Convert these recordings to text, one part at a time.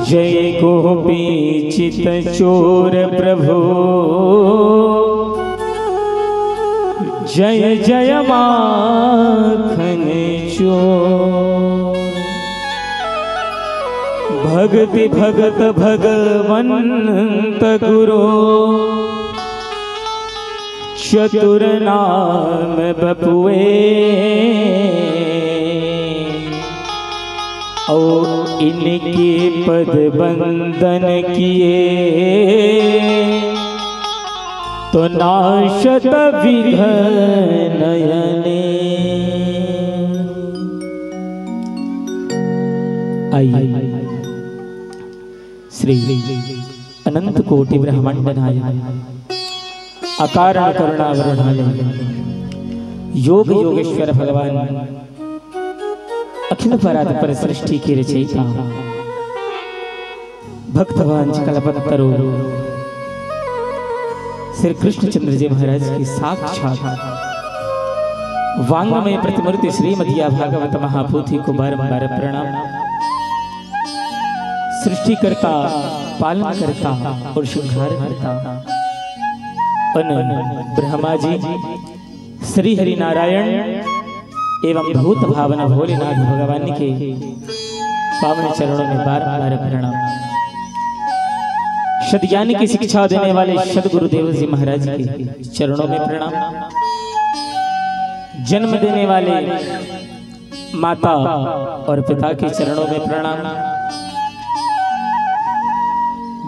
जय गोपी चित चोर प्रभु, जय जय माखन चोर। भक्ति भगत भगवंत गुरु, चतुर नाम बपुए। और इनके पद बंदन किए, तो नाशत विघ्न नयने। आइए श्री अनंत कोटि ब्रह्मांड नायक अकारण करुणावरुणालय योग योगेश्वर भगवान अखिल परात्पर सृष्टि की रचयिता भक्तवान कल्पतरु श्री कृष्णचंद्र जी महाराज की साक्षात वांगमय प्रतिमूर्ति श्रीमद्या भागवत महापोथी को बारंबार प्रणाम। सृष्टिकर्ता, पालन करता और शुभार करता ब्रह्मा जी, श्री हरि नारायण एवं भूत भावना भोलेनाथ भगवान के पावन चरणों में बार बार प्रणाम। सद्ज्ञान की शिक्षा देने वाले सद्गुरुदेव जी महाराज के चरणों में प्रणाम। जन्म देने वाले माता और पिता के चरणों में प्रणाम।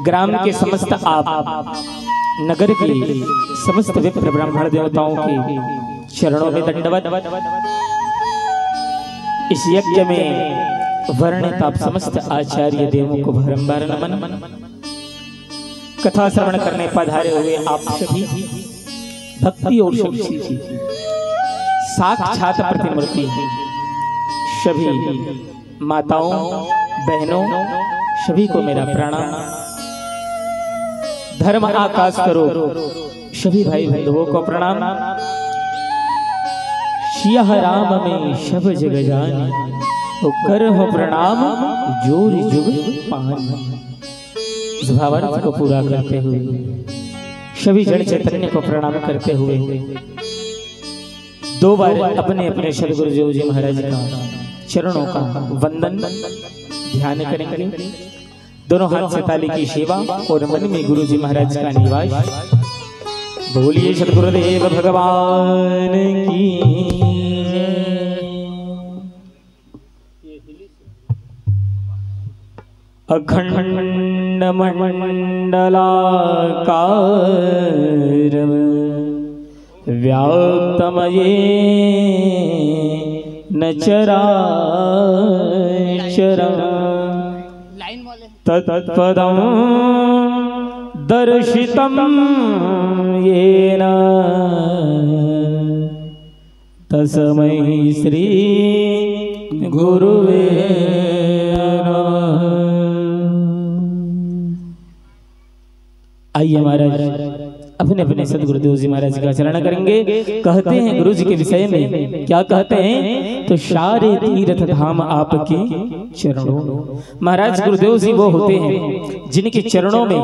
ग्राम के समस्त आप, नगर के समस्त विप्र ब्राह्मण देवताओं के चरणों में दंडवत। इस यज्ञ में वर्णित आप समस्त आचार्य देवों को बारंबार नमन। कथा श्रवण करने पधारे हुए आप सभी भक्ति और शक्ति की साक्षात प्रतिमूर्ति सभी माताओं, बहनों सभी को मेरा प्रणाम। धर्म आकाश करो सभी भाई बंधुओं को प्रणाम। सिया राम में सब जग जान, तो कर हो प्रणाम जोर जुग पान। इस भावार्थ को पूरा करते हुए सभी जड़ चैतन्य को प्रणाम करते हुए दो बार अपने अपने सद्गुरु जी महाराज का चरणों का वंदन ध्यान करेंगे। दोनों हाथ से ताली की सेवा और मन में गुरु जी महाराज का निवास। बोलिए सद्गुरुदेव भगवान की। अखंड मंडलाकार व्याप्तमये न चराचरम् तत्पदं दर्शितं येन तस्मै श्री गुरुवे नमः। आइए महाराज अपने अपने सद्गुरुदेव जी महाराज का चरण करेंगे। कहते हैं गुरु जी के विषय में, क्या कहते हैं, तो सारे तीर्थ धाम आपके चरणों। महाराज गुरुदेव जी वो होते हैं जिनके चरणों में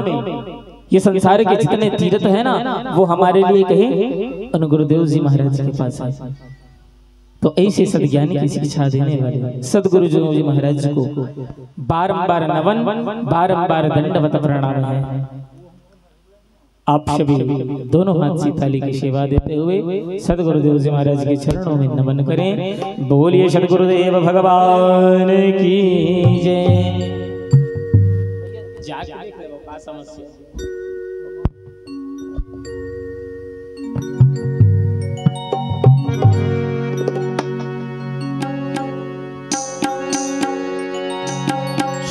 ये संसार के जितने तीर्थ है ना, वो हमारे लिए कहे उन गुरुदेव जी महाराज के पास है। तो ऐसे सद्ज्ञान की शिक्षा देने वाले सदगुरु जी महाराज को बारंबार नमन, बारंबार दंडवत प्रणाम है। आप सभी दोनों हाथ से ताली की सेवा देते हुए सदगुरुदेव जी महाराज के चरणों में नमन करें। बोलिए सदगुरुदेव भगवान की जय।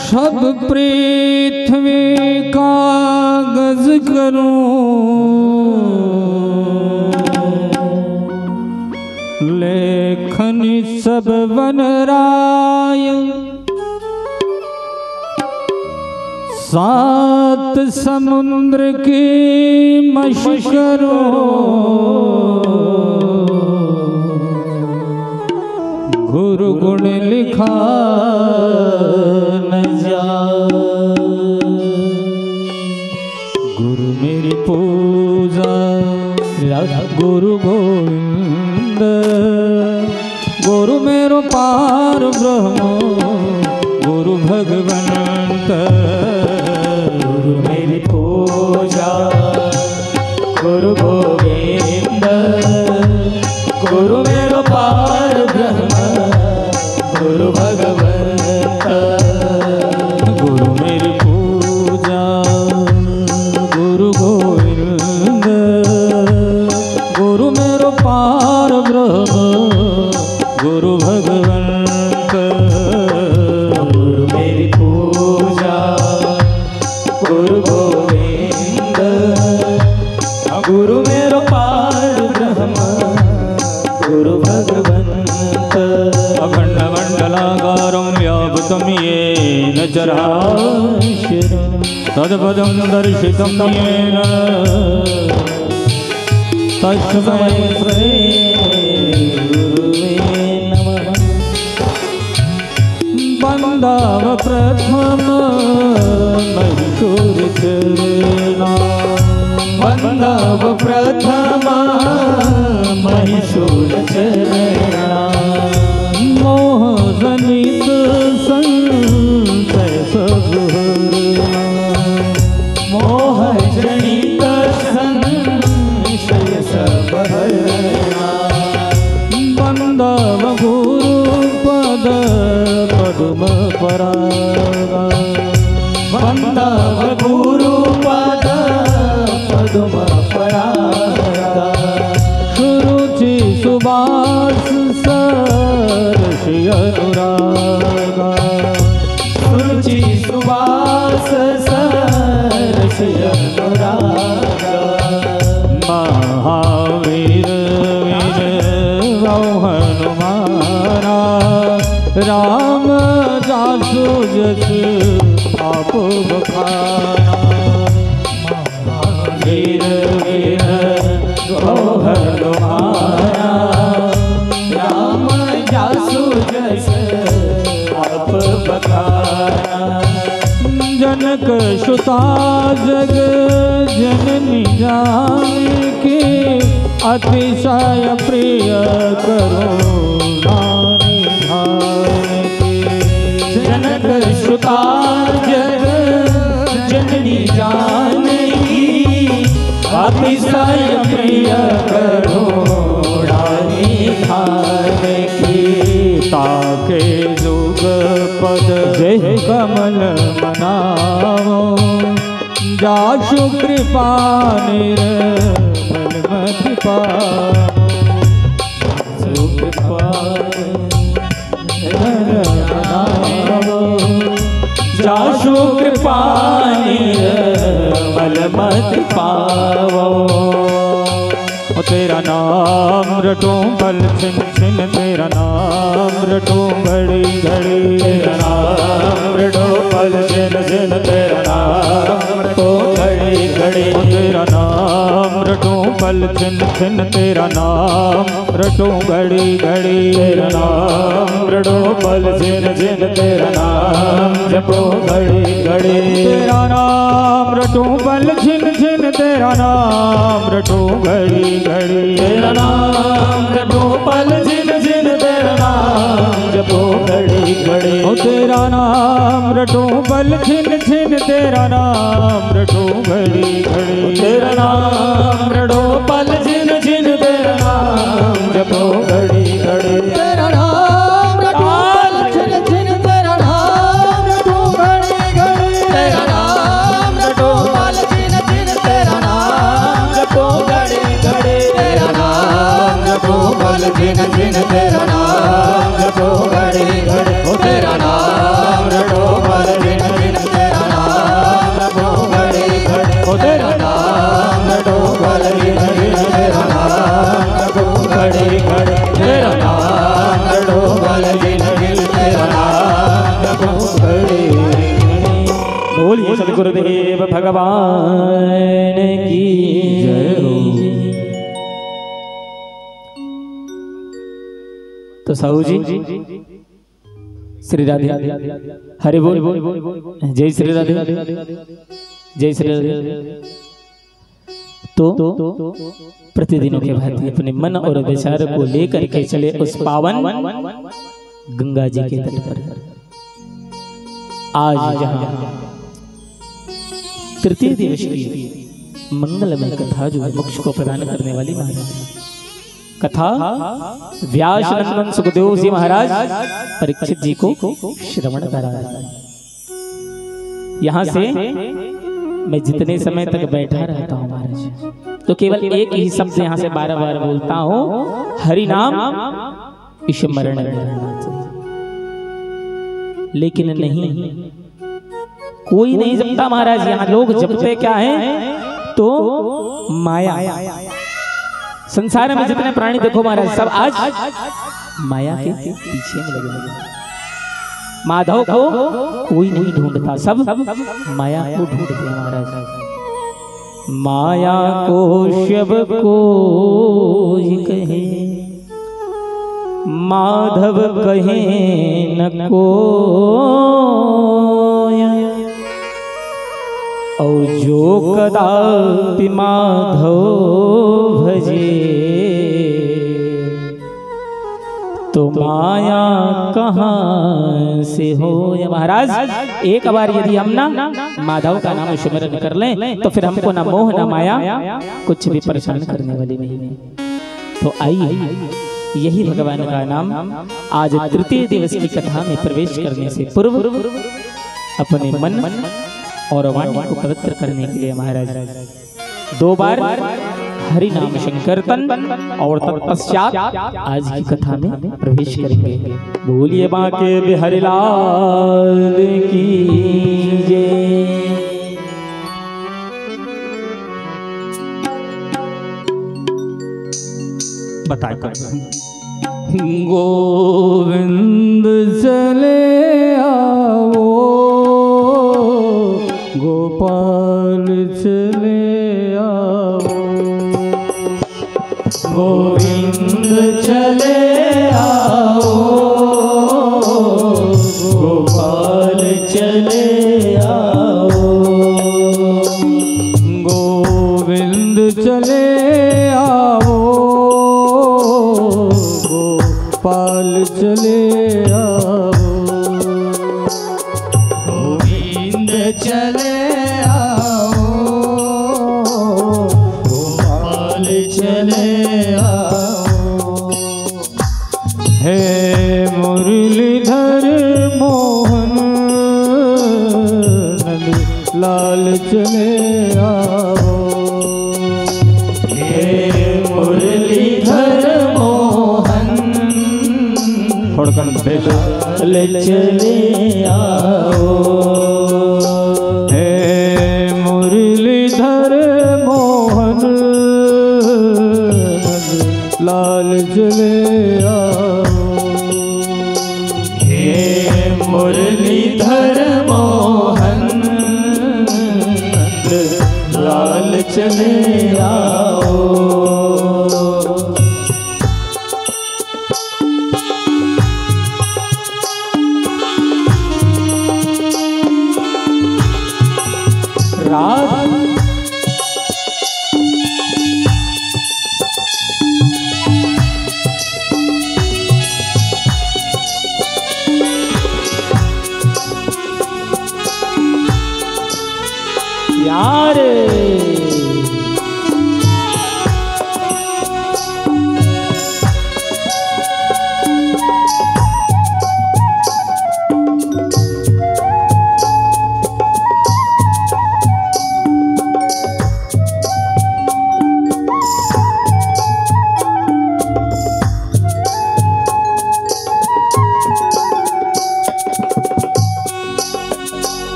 सब पृथ्वी कागज करूं, लेखन सब वनराय। सात समुद्र की मशकरों, गुरु गुरु गुण लिखा न जाए। गुरु मेरी पूजा गुरु गोविंद, गुरु मेरो पार ब्रह्म गुरु भगवंत। गुरु मेरी पूजा गुरु गोविंद, गुरु मेरो पार ब्रह्म गुरु भगवंत। गुरु मेरी पूजा गुरु गोविंद, गुरु मेरो पार ब्रह्म गुरु भगवंत। गुरु मेरी पूजा गुरु गोविंद, गुरु मेरो पार ब्रह्म गुरु भगवंत। अखंड मंडलाकारं व्याप्तं येन चराचरं तत्पदं दर्शितं येन तस्मै श्री गुरुवे नमः। वन्दाव प्रथम मैसूर चरणा, वन्दाव प्रथमा महिषूर चरणा। मोह जनित संशय सब हरणा, मोह जनित संशय सब हरणा। वन्दाव गुरु पद पद्म परागा, वन्दाव गुरु पद पद्म परागा। सुरुचि सुबास सरसि अनुरागा, सुरुचि सुबास सरसि अनुरागा। महावीर वीर हनुमाना, राम जासु जस आप बखाना। वीर वीर हनुमाना, राम जासु जस आप बखाना। जनक सुता जग जननी जानकी, अतिशय प्रिय करुणा निधानकी। जनक सुता जग जननी जानकी, अतिशय प्रिय करुणा निधानकी। ताके जुग पद जय कमल मनावो, जासु कृपा निर्मल मति पावो। जासु कृपा निर्मल मति पावो। तेरा नाम रटो पल छिन छिन, तेरा नाम रटो घड़ी घड़ी। तेरा नाम रटो पल छिन छिन, तेरा नाम रटो घड़ी घड़ी। तेरा नाम रटो पल छिन छिन, तेरा नाम रटो घड़ी घड़ी। तेरा नाम रटो पल छिन छिन, तेरा नाम जपो घड़ी घड़ी। तेरा नाम रटो पल छिन छिन, तेरा नाम रटो घड़ी घड़ी। तेरा नाम रटो पल छिन छिन, तेरा नाम जपो घड़ी घड़ी। ओ तेरा नाम रटो पल छिन छिन, तेरा नाम रटो घड़ी घड़ी। तेरा नाम रटो पल छिन छिन, तेरा नाम जपो घड़ी घड़ी। तेरा नाम रटो पल छिन छिन, तेरा नाम रटो घड़ी घड़ी। तेरा नाम रटो पल छिन छिन, तेरा नाम जपो घड़ी घड़ी। तेरा नाम जपो पल छिन छिन, तेरा नाम जपो घड़ी घड़ी। ओ तेरा नाम रटो पल छिन छिन, तेरा नाम जपो घड़ी घड़ी। ओ तेरा नाम रटो पल छिन छिन, तेरा नाम जपो घड़ी घड़ी। तेरा नाम रटो पल छिन छिन, तेरा नाम जपो घड़ी घड़ी। बोलिए सद्गुरुदेव भगवान की जय हो। तो साहू जी श्री राधे हरि बोल, जय श्री राधे, जय श्री राधे। तो प्रतिदिनों के भांति अपने मन और विचार को लेकर के चले उस पावन गंगा जी के तट पर। आज जहां तृतीय दिवस की मंगलमय कथा जो मोक्ष को प्रदान करने वाली महाराज कथा व्यास नंदन सुखदेव जी महाराज परीक्षित जी को श्रवण करा रहा है। यहां से मैं जितने समय तक बैठा रहता हूं महाराज तो केवल एक ही शब्द यहां से बार बार बोलता हूं, हरि नाम स्मरण करना चाहिए। लेकिन नहीं, कोई नहीं जपता महाराज। यहाँ लोग जपते क्या हैं तो माया। संसार में जितने प्राणी देखो महाराज सब आज माया के पीछे में लगे। माधव को कोई नहीं ढूंढता, सब माया को ढूंढते हैं महाराज। माया को शब कोई कहे, माधव कहे न को, और जो कदापि माधव भजे तो माया कहाँ से हो। महाराज एक बार यदि हम ना माधव का नाम स्मरण कर लें तो फिर हमको ना मोह ना माया कुछ भी परेशान करने वाली नहीं है। तो आइए यही भगवान का नाम आज तृतीय दिवस की कथा में प्रवेश करने से पूर्व अपने मन और वाणी को पवित्र करने के लिए महाराज 2 बार हरि नाम संकीर्तन और तत्पश्चात आज की कथा में प्रवेश करेंगे। बोलिए बांके बिहारी लाल की जय। बताए गोविंद चले आओ, गोपाल चले आओ, गोविंद चले आओ, गोपाल चले आओ, गोविंद चले आओ, गोपाल चले आओ, गोविंद चले आओ, गोपाल चले आओ। हे मुरलीधर मोहन नंद लाल चले आओ, हे मुरलीधर मोहन थोड़कन भेजो चले आओ, हे मुरलीधर मोहन नंद लाल चले आओ, हे मुरलीधर मोहन नंद लाल चले आओ। यार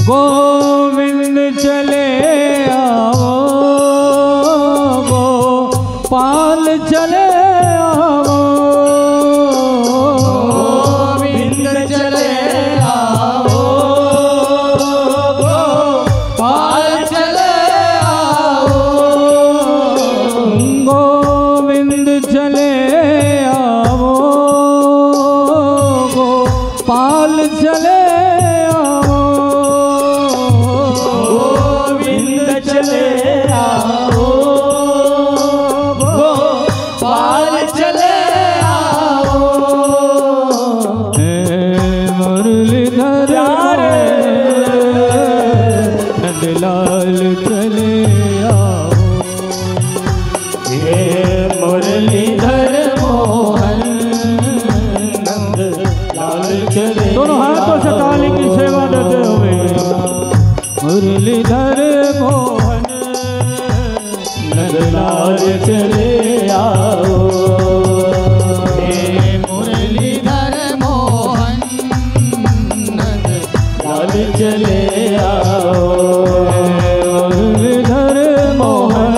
गोविंद चले आओ, गोपाल चले आओ, गोविंद चले आओ, नंदलाल चले आओ, हे मुरलीधर मोहन नंदलाल चले। दोनों हाथों से ताली की सेवा देते हुए मुरलीधर मोहन नंदलाल चले आओ, हे मुरलीधर मोहन नंदलाल चले आओ, मुरलीधर मोहन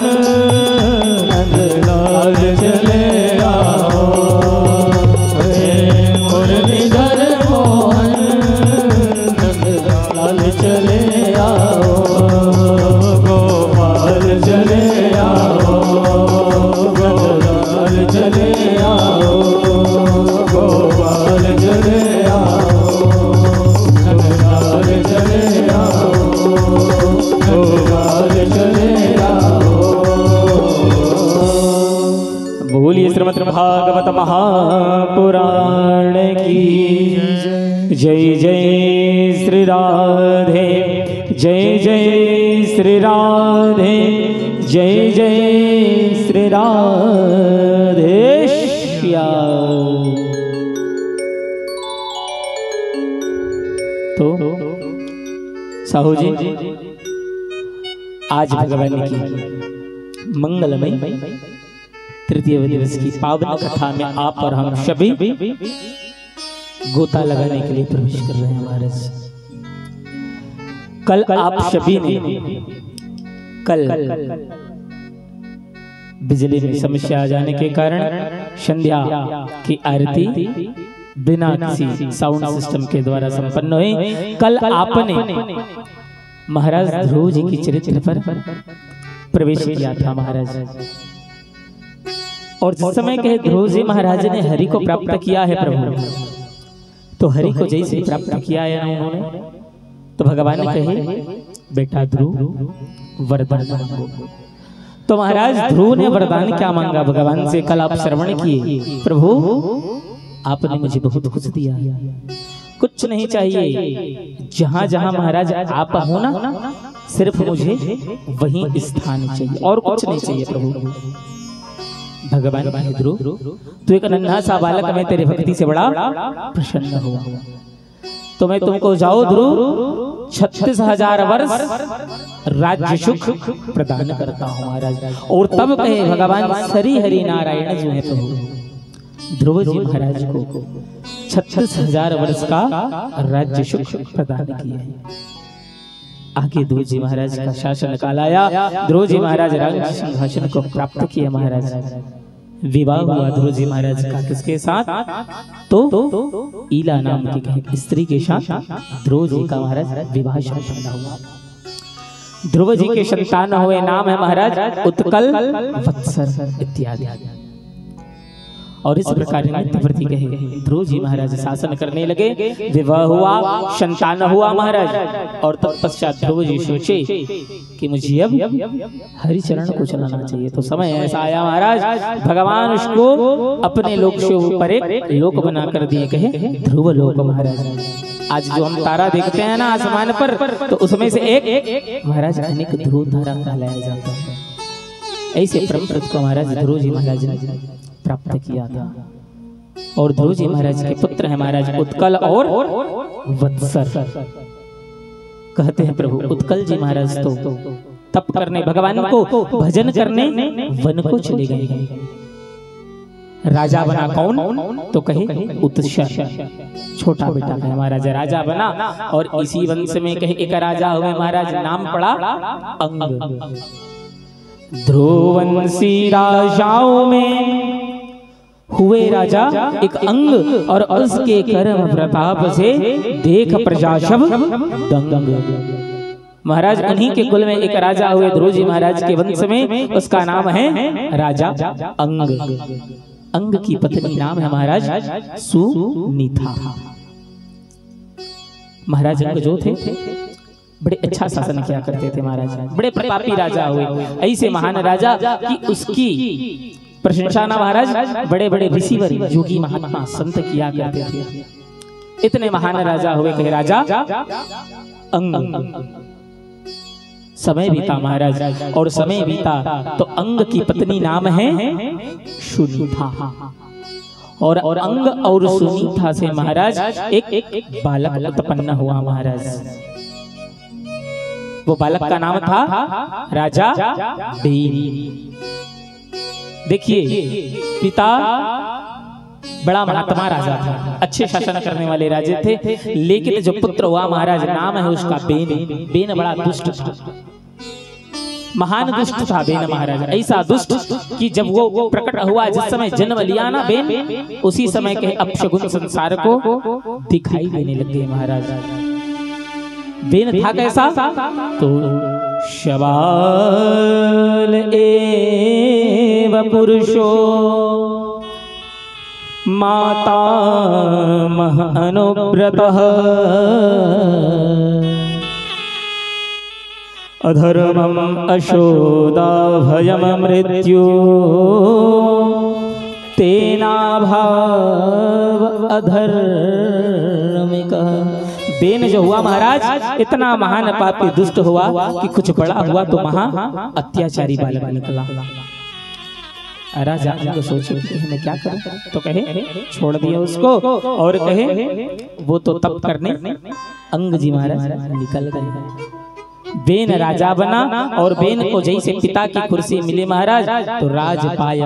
नंदलाल चले आओ, हे मुरलीधर मोहन नंदलाल चले आओ, गोपाल चले आओ, नंदलाल चले आओ, गोपाल चले आओ, नंदलाल चले आओ, गोपाल चले आओ। बोलिए श्रीमद् भागवत महापुराण की जय। जय श्री राधे, जय जय श्री राधे, जय जय श्री राधे श्याम। तो साहू जी, आज भगवान की मंगलमय तृतीय दिवस की पावन कथा में आप और हम सभी गोता लगाने के लिए प्रवेश कर रहे हैं महाराज। कल आप सभी ने बिजली में समस्या आ जाने के कारण संध्या की आरती बिना किसी साउंड सिस्टम के द्वारा संपन्न हुई। कल आपने महाराज ध्रुव जी की चरित्र पर प्रवेश किया था महाराज, और जिस समय कहे ध्रुव जी महाराज ने हरि को प्राप्त किया है प्रभु, तो हरि को जैसे प्राप्त किया है उन्होंने, तो भगवान ने कहे बेटा ध्रुव वरदान मांगो। तो महाराज ध्रुव ने वरदान क्या मांगा भगवान से? कल आप श्रवण किए, प्रभु आपने मुझे बहुत कुछ दिया, कुछ नहीं चाहिए, जहां जहां महाराज आप हो ना, सिर्फ मुझे वही स्थान चाहिए और कुछ नहीं चाहिए प्रभु। भगवान कहे ध्रुव तू एक नन्हा सा बालक, मैं तेरे भक्ति से बड़ा प्रसन्न हुआ, तो मैं तुमको जाओ ध्रुव 36,000 वर्ष राज्य सुख प्रदान करता हूँ महाराज। और तब कहे भगवान श्री हरि नारायण जो है प्रभु ध्रुव जी महाराज को 36,000 वर्ष का राज्य सुख प्रदान किया है। आगे ध्रुव जी महाराज का शासन काल आया, ध्रुव जी महाराज राज सिंहासन को प्राप्त किया महाराज। विवाह हुआ ध्रुव जी महाराज का किसके साथ? तो ईला नाम की स्त्री के साथ ध्रुव जी का महाराज विवाह संपन्न हुआ। ध्रुव जी के संतान हुए, नाम है महाराज उत्कल, वत्सर इत्यादि। और इस प्रकार नित्यव्रती कहे ध्रुव जी महाराज शासन करने लगे। विवाह हुआ, संतान हुआ महाराज, और तत्पश्चात ध्रुव जी सोचे कि मुझे अब हरिचरण को चलाना चाहिए। तो समय ऐसा आया महाराज, भगवान उसको अपने लोक से ऊपर एक लोक बना कर दिए, कहे ध्रुव लोक महाराज। आज जो हम तारा देखते हैं ना आसमान पर, तो उसमें से एक महाराज अनेक ध्रुव तारा कहलाया जाता है। ऐसे परम पुरुष को महाराज ध्रुव जी महाराज ने प्राप्त किया था। और ध्रुव जी महाराज के पुत्र है महाराज उत्कल और वत्सर। कहते हैं प्रभु उत्कल जी महाराज तो तप करने, भगवान को भजन करने वन को चले गए। राजा बना कौन? तो कहे उत्सर, छोटा बेटा है महाराज राजा बना। और इसी वंश में कहे एक राजा हुए महाराज, नाम पड़ा अंग। ध्रुवंशी राजाओं में हुए राजा एक अंग, और उसके कर्म प्रताप से देख प्रजा सब दंग। महाराज उन्हीं के कुल में एक राजा हुए ध्रुव जी महाराज के वंश में, उसका नाम है राजा अंग। अंग की पत्नी नाम है महाराज सुनीता। महाराज अंग जो थे बड़े अच्छा शासन किया करते थे महाराज, बड़े प्रतापी राजा हुए। ऐसे महान राजा कि उसकी प्रशंसा ना महाराज बड़े बड़े ऋषिवर योगी महात्मा संत किया करते थे। इतने महान राजा हुए कहे राजा अंग। समय बीता महाराज, और समय बीता तो अंग की पत्नी नाम है सुनीता, और अंग और सुनीता से महाराज एक बालक उत्पन्न हुआ महाराज। वो बालक का नाम था राजा बेन। देखिए पिता बड़ा महात्मा राजा था, अच्छे शासन करने वाले राजे थे, लेकिन जो पुत्र हुआ महाराज नाम है उसका बेन। बेन बड़ा दुष्ट था, महान दुष्ट था बेन महाराज। ऐसा दुष्ट कि जब वो प्रकट हुआ, जिस समय जन्म लिया ना बेन, उसी समय के अपशगुन संसार को दिखाई देने लगे महाराज। बेन था कैसा? तो शबाल एव पुरुषो मातामह अनुव्रतः अधर्मम् अशोदा भयम मृत्यु तेनाभाव अधर्मिकः। बेन जो हुआ महाराज इतना महान पापी दुष्ट हुआ कि कुछ बड़ा हुआ तो महा अत्याचारी बालक निकला। राजा को सोचे कि मैं क्या करूं, तो कहे छोड़ दिया उसको, और कहे वो तो तप करने अंग जी महाराज निकल गए। बेन राजा बना, और बेन को जैसे पिता की कुर्सी मिली महाराज तो राजपाय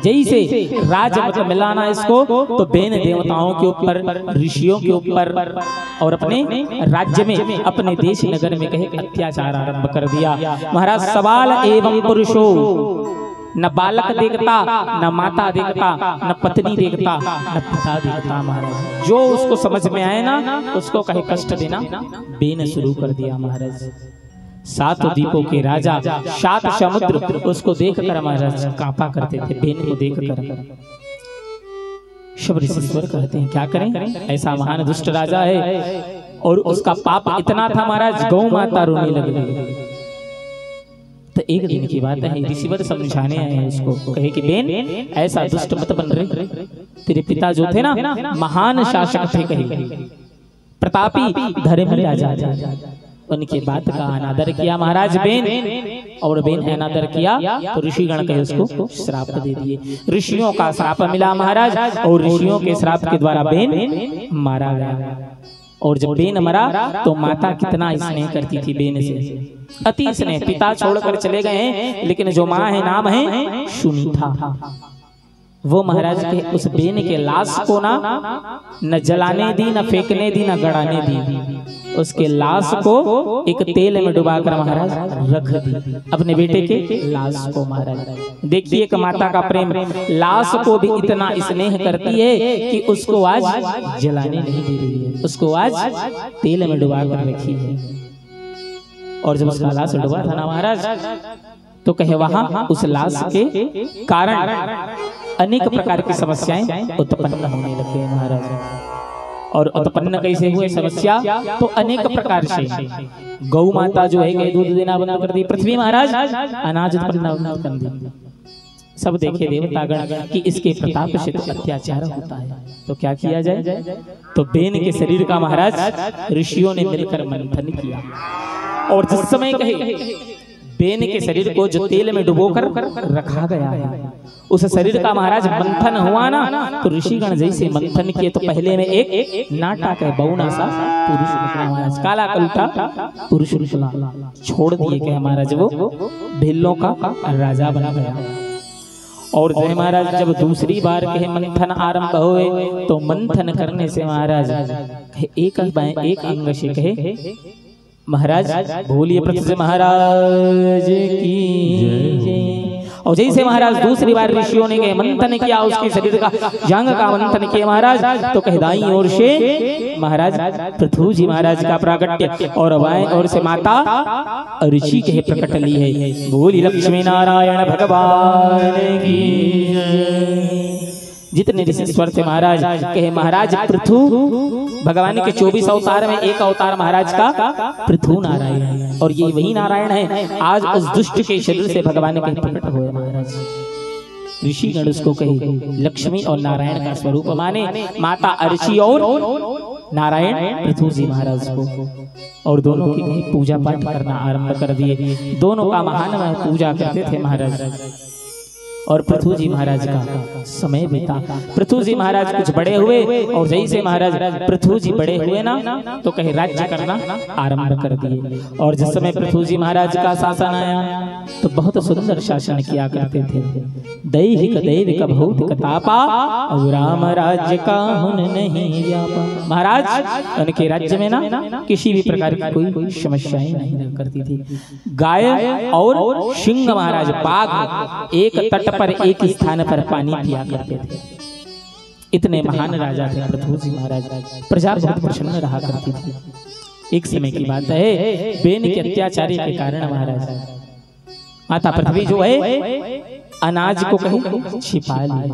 जैसे राज मतलब मिलाना इसको, तो बेन देवताओं के ऊपर, ऋषियों के ऊपर और अपने राज्य में, अपने देश नगर में कहे अत्याचार आरंभ कर दिया महाराज। सवाल एवं पुरुषो, न बालक देखता, न माता देखता, न पत्नी देखता, न पिता देखता महाराज। जो उसको समझ में आए ना उसको कहे कष्ट देना बेन शुरू कर दिया महाराज। 7 द्वीपों के राजा, 7 समुद्र उसको देखकर महाराज कांपा करते थे, बेन को देखकर। शबरीश्वर कहते हैं क्या करें, ऐसा महान दुष्ट राजा है, और उसका पाप इतना था महाराज गौ माता रोने लगी। तो एक दिन की बात है, ऋषिवर समझाने आए हैं उसको, कहे कि बेन ऐसा दुष्ट मत बन रहे, तेरे पिता जो थे ना महान शासक थे, कहे प्रतापी धर्मी राजा, उनके बात का अनादर किया महाराज बेन, और बेन अनादर किया तो ऋषिगण कहे उसको श्राप दे दिए। ऋषियों का श्राप मिला महाराज, और ऋषियों के श्राप के द्वारा बेन मारा गया। और जब बेन मरा तो माता कितना स्नेह करती थी बेन से, अति स्नेह। पिता छोड़कर चले गए हैं, लेकिन जो माँ है नाम है सुनीता। वो महाराज के उस बेन के लाश को ना न जलाने दी, न फेंकने दी, न गड़ाने दी। उसके लाश को एक तेल में डुबाकर महाराज रख दी, अपने बेटे के लाश को महाराज। देखिए एक माता का प्रेम, लाश को भी इतना स्नेह करती है कि उसको आज जलाने नहीं दे रही है, उसको आज तेल में डुबाकर रखी है। और जब उसका लाश डुबा था ना महाराज, तो कहे वहां उस लाश के कारण अनेक प्रकार की समस्याएं उत्पन्न होने लगे महाराज। और उत्पन्न कैसे हुए समस्या, तो अनेक प्रकार से। गौ माता जो है दूध देना बंद कर दी, पृथ्वी महाराज अनाज उत्पन्न कर दी। सब देखे देवतागण कि इसके प्रताप से तो अत्याचार होता है, तो क्या किया जाए। तो बेन के शरीर का महाराज ऋषियों ने मिलकर मंथन किया, और जिस समय कहे बेन के शरीर को जो तेल में डुबोकर रखा गया है, उस शरीर का महाराज मंथन हुआ ना, तो ऋषिगण जैसे मंथन किए तो पहले में एक नाटक है बौना सा पुरुष निकला महाराज, काला कलूटा पुरुष निकला। छोड़ दिए कि महाराज वो भिल्लों का राजा बना गया। और जय महाराज जब दूसरी बार कहे मंथन आरंभ हुए, तो मंथन करने से महाराज एक अंग से कहे महाराज बोलिए पृथ्वी महाराज की। और जैसे महाराज दूसरी बार ऋषियों ने मंथन किया, उसके शरीर का जंग का मंथन किया महाराज, तो कहे दाईं ओर से महाराज पृथ्वी जी महाराज का प्राकट्य, और बाएं ओर से माता ऋषि के प्रकट ली है। बोली लक्ष्मी नारायण भगवान की। जितने ऋषिश्वर थे महाराज कहे महाराज पृथु भगवान के 24 अवतार में एक अवतार महाराज का पृथु नारायण है, और ये वही नारायण है आज उस दुष्ट के शरीर से भगवान के प्रकट हुए महाराज। ऋषिगण उसको कहे लक्ष्मी और नारायण का स्वरूप माने, माता अर्ची और नारायण पृथु जी महाराज को, और दोनों की कहीं पूजा पाठ करना आरंभ कर दिए। दोनों का महान पूजा करते थे महाराज। और पृथु जी महाराज का समय बीता। पृथु जी महाराज कुछ बड़े हुए और जैसे महाराज पृथु जी बड़े हुए ना तो कहे राज्य करना आरंभ कर दिए। और जिस समय पृथु जी महाराज का शासन आया तो बहुत सुंदर शासन किया करते थे। दैहिक दैविक भौतिक तापा और राम राज्य का हुन नहीं व्यापा। महाराज उनके राज्य में ना किसी भी प्रकार की कोई समस्याएं नहीं रहा करती थी। गाय और सिंह महाराज बाघ एक तट पर एक स्थान पर पानी पिया करते थे। इतने महान राजा थे पृथु जी महाराज। प्रजा बहुत प्रसन्न रहा करती थी। एक समय की बात है, बेन के अत्याचारी के कारण महाराज माता पृथ्वी जो है अनाज को कहीं छिपा ली,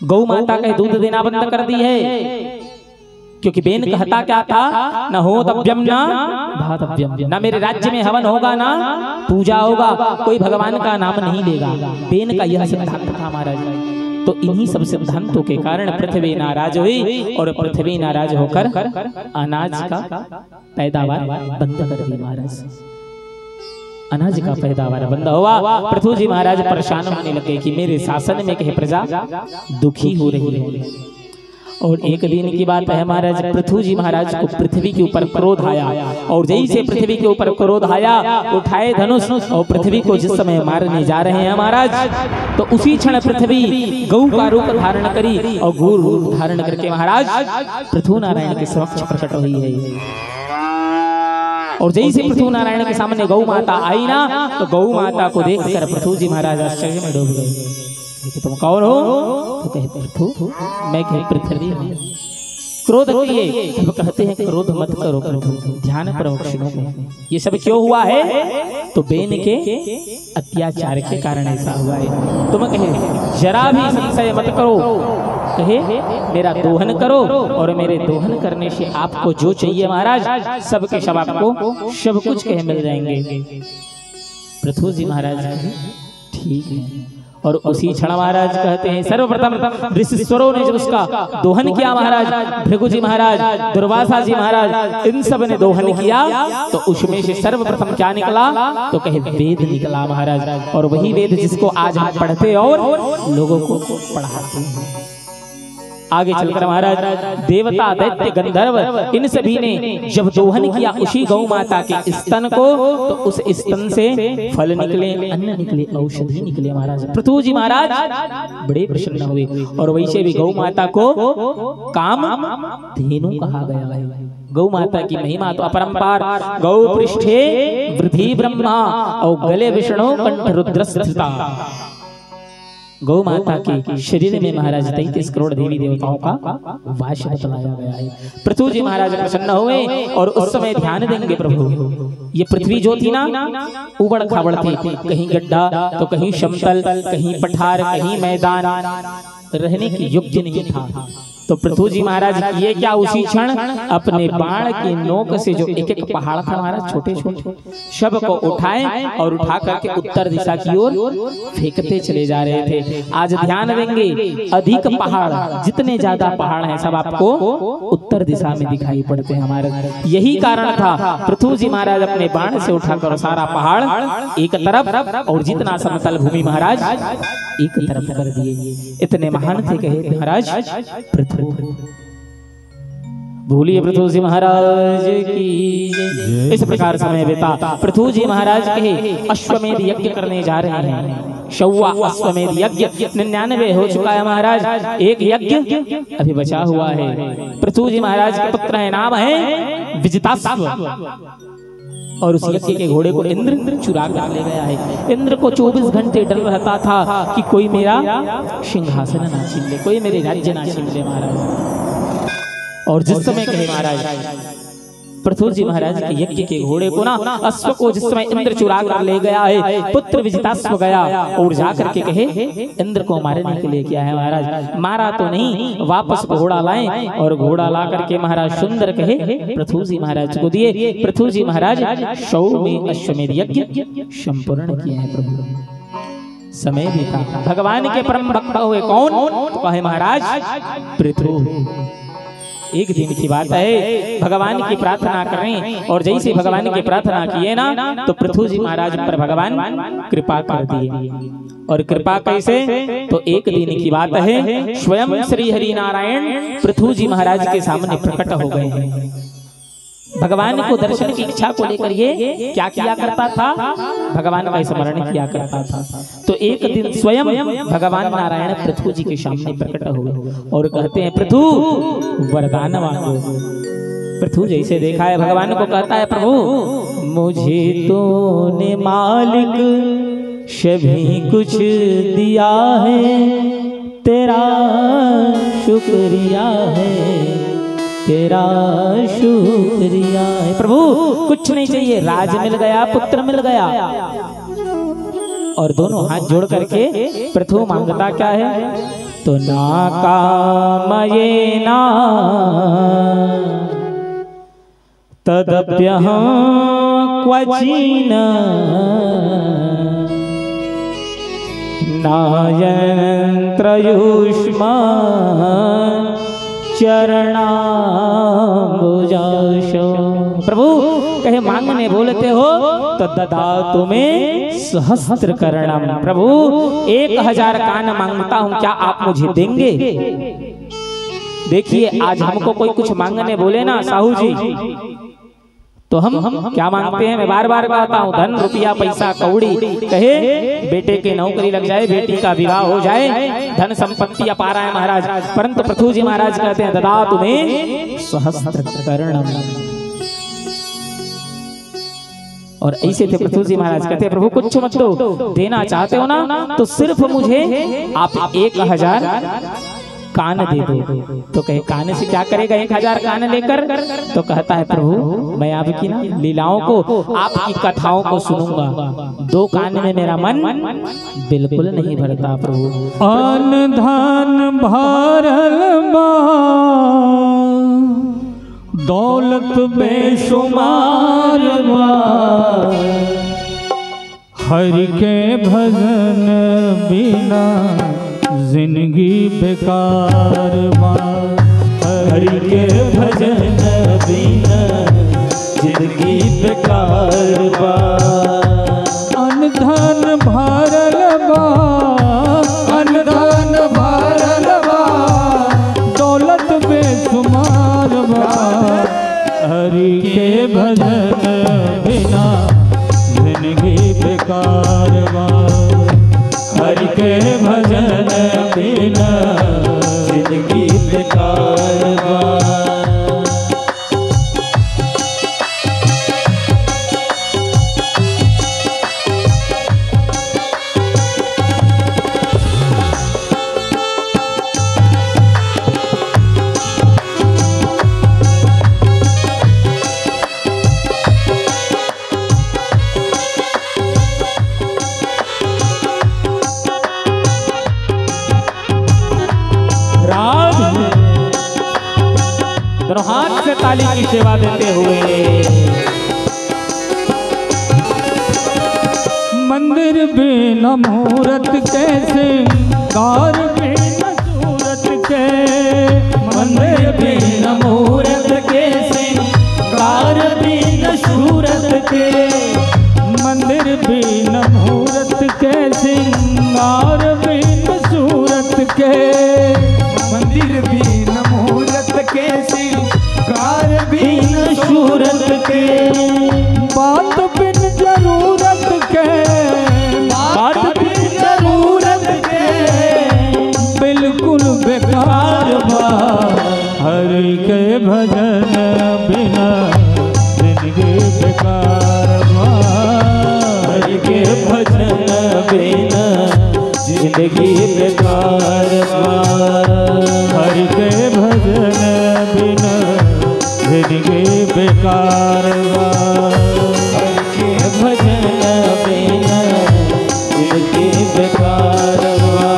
गौ माता का दूध देना बंद कर दी है। क्योंकि बेन कहता क्या था, न हो तव्यम ना भातव्यम, ना मेरे राज्य में हवन होगा ना पूजा होगा, कोई भगवान का नाम नहीं लेगा। बेन का यह सिद्धांत था महाराज। तो इन्हीं सब सिद्धांतों के कारण पृथ्वी नाराज हुई और पृथ्वी नाराज होकर अनाज का पैदावार बंद कर दी महाराज। अनाज का पैदावार बंद हुआ। पृथु जी महाराज परेशान होने लगे कि मेरे शासन में कहीं प्रजा दुखी हो रही है। और एक दिन की बात है महाराज, पृथु जी महाराज को पृथ्वी के ऊपर क्रोध आया। और जैसे पृथ्वी के ऊपर क्रोध आया, उठाए धनुष और पृथ्वी को जिस समय मारने जा रहे हैं महाराज, तो उसी क्षण पृथ्वी गौ का रूप धारण करी और गौ रूप धारण करके महाराज पृथु नारायण के समक्ष प्रकट हुई है। और जैसे पृथु नारायण के सामने गौ माता आई ना तो गौ माता को देखकर पृथु जी महाराज आश्चर्य में डूब गए कि तुम कौन हो? तो कहे पृथु, मैं कहे पृथ्वी हूं। क्रोध किए तब कहते हैं क्रोध मत करो पृथु, ध्यान करो क्षणों में। ये सब क्यों हुआ है? तो बेन के अत्याचार के कारण ऐसा हुआ है। तुम कहे जरा भी संशय मत करो, कहे मेरा दोहन करो और मेरे दोहन करने से आपको जो चाहिए महाराज सबके सब आपको सब कुछ कहे मिल जाएंगे। पृथु जी महाराज ठीक है। और उसी क्षण महाराज कहते हैं सर्वप्रथम ऋषिश्वरों ने जब उसका दोहन किया महाराज, भृगु जी महाराज, दुर्वासा जी महाराज, इन सब ने दोहन किया तो उसमें से सर्वप्रथम क्या निकला? तो कहे वेद निकला महाराज। और वही वेद जिसको आज हम पढ़ते और लोगों को पढ़ाते हैं। आगे चलकर महाराज देवता दैत्य गंधर्व इन सभी ने जब दोहन किया उसी गौ माता के स्तन को तो उस स्तन से फल निकले, अन्न निकले, औषधि निकले महाराज। पृथु जी महाराज बड़े प्रसन्न हुए। और वैसे भी गौ माता को काम धेनु कहा गया है। गौ माता की महिमा तो अपरंपार। गौ पृष्ठे वृद्धि ब्रह्मा और गले विष्णु कंठ रुद्र स्थिता। गौ माता के शरीर में महाराज 33 करोड़ देवी देवताओं का वास बतलाया गया है। पृथु जी महाराज प्रसन्न हुए और उस समय ध्यान देंगे प्रभु, ये पृथ्वी जो थी ना उबड़ खाबड़ थी, कहीं गड्ढा तो कहीं समतल, कहीं पठार, कहीं मैदान, रहने की योग्य नहीं था। तो पृथु जी महाराज किए क्या? उसी क्षण अपने बाण की नोक से जो एक एक पहाड़ था महाराज छोटे छोटे सब को उठाए और उठा करके उत्तर दिशा की ओर फेंकते चले जा रहे थे। आज ध्यान देंगे अधिक पहाड़, जितने ज्यादा पहाड़ हैं सब आपको उत्तर दिशा में दिखाई पड़ते हैं हमारे। यही कारण था पृथु जी महाराज अपने बाण से उठाकर सारा पहाड़ एक तरफ और जितना समतल भूमि महाराज एक तरफ कर दिए। इतने महान थे कहे महाराज पृथु। भूलिए पृथु जी महाराज की। इस प्रकार समय बीता। पृथु जी महाराज कहे अश्वमेध यज्ञ करने जा रहे हैं। 100वां अश्वमेध यज्ञ 99 हो चुका है महाराज, एक यज्ञ अभी बचा हुआ है। पृथु जी महाराज के पुत्र है, नाम है विजिताश्व। और उस यज्ञ के घोड़े को इंद्र चुरा कर ले गया है। इंद्र को 24 घंटे डर रहता था कि कोई मेरा सिंहासन ना छीन ले, कोई मेरे राज्य ना छीन ले महाराज। और जिस समय कहे महाराज पृथु जी महाराज के यज्ञ के घोड़े को ना अश्व को जिस समय इंद्र चुरा कर ले गया है, पुत्र विजिताश्व गया और जाकर के कहे इंद्र को मारने के लिए क्या है महाराज। मारा तो नहीं, वापस घोड़ा लाए और घोड़ा ला करके महाराज सुंदर कहे पृथु जी महाराज को दिए। पृथु जी महाराज 100वें अश्वमेध यज्ञ संपूर्ण किए हैं प्रभु। समय बीता। भगवान के परम भक्त हुए कौन? तो कहे महाराज पृथु। एक दिन की बात है, भगवान की प्रार्थना करें और जैसे भगवान की प्रार्थना किए ना तो पृथु जी महाराज पर भगवान कृपा कर दिए। और कृपा कैसे? तो एक दिन की बात है, स्वयं श्री हरि नारायण पृथु जी महाराज के सामने प्रकट हो गए हैं। भगवान को दर्शन की इच्छा को लेकर ये क्या किया करता था? भगवान का स्मरण किया करता था। तो एक दिन स्वयं भगवान नारायण पृथु जी के सामने प्रकट हुए और कहते हैं पृथु वरदान मांगो। पृथु जैसे देखा है भगवान को कहता है प्रभु मुझे तूने मालिक सभी कुछ दिया है, तेरा शुक्रिया है, तेरा शुक्रिया है। प्रभु कुछ नहीं चाहिए, राज मिल गया, पुत्र मिल गया। और दोनों हाथ जोड़ करके पृथु मांगता क्या है? तो ना कामये ना तदप्यहं क्वचिन नायंत्रयुष्मा चरणाम्बुजाशो। प्रभु कहे मांगने बोलते हो तो ददा तुम्हें सहस्त्र करणम। प्रभु 1000 कान मांगता हूं, क्या आप मुझे देंगे? देखिए आज हमको कोई कुछ मांगने बोले ना साहू जी तो हम क्या मांगते हैं? मैं बार बार कहता हूँ धन रुपया पैसा कौड़ी। कहे बेटे की नौकरी लग जाए, बेटी का विवाह हो जाए, धन संपत्ति अपार है महाराज। परंतु पृथु जी महाराज कहते हैं ददा तुम्हें सहस्त्र करणम। और ऐसे थे पृथु जी महाराज कहते हैं प्रभु कुछ मत दो, देना चाहते हो ना तो सिर्फ मुझे आप 1000 कान दे दो। तो कहे कान से क्या करेगा 1000 कान लेकर? तो कहता है प्रभु मैं आपकी ना लीलाओं को, आपकी कथाओं को सुनूंगा, 2 कान में मेरा मन बिल्कुल नहीं भरता। प्रभु अन्न धन भरल बा, दौलत बेशुमार बा, हरि के भजन बिना जिंदगी बेकार बा, हरि के भजन बिना जिंदगी बेकार बा। अन्न धन भरल बा, अन्न धन भरल बा, दौलत बेशुमार बा, हरि के भजन बिना जिंदगी बेकार बा, हरि के भजन बिना जिंदगी बेकार बा। दोनों हाथ से ताली की सेवा देते हुए मंदिर बिना मूरत कैसे, कार बिना सूरत के, मंदिर बिना मूरत कैसे, कार बिना सूरत के, मंदिर बिना मूरत कैसे, कार बिना सूरत के, मंदिर बिना मूरत कैसे, कार बिना सूरत के, बात बिन जरूरत के, बात बिन जरूरत के, बिल्कुल बेकार बा, हरि के भजन बिना जिंदगी बेकार बा, हरि के भजन बिना जिंदगी बेकार बा, हरि के भजन बिना जिंदगी बेकार बा, हरि के भजन बिना जिंदगी बेकार बा।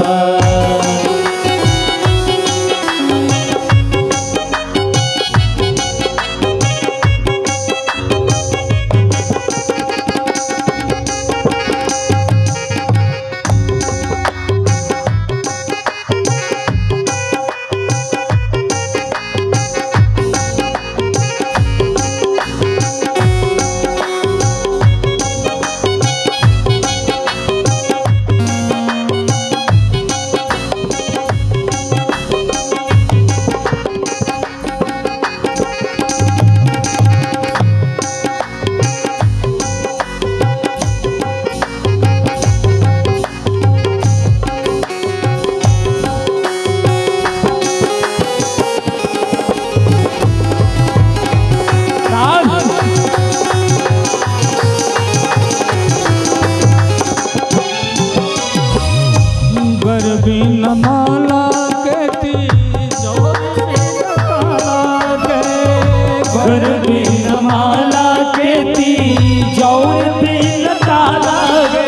बिन माला के तिजोर बिन ताला के,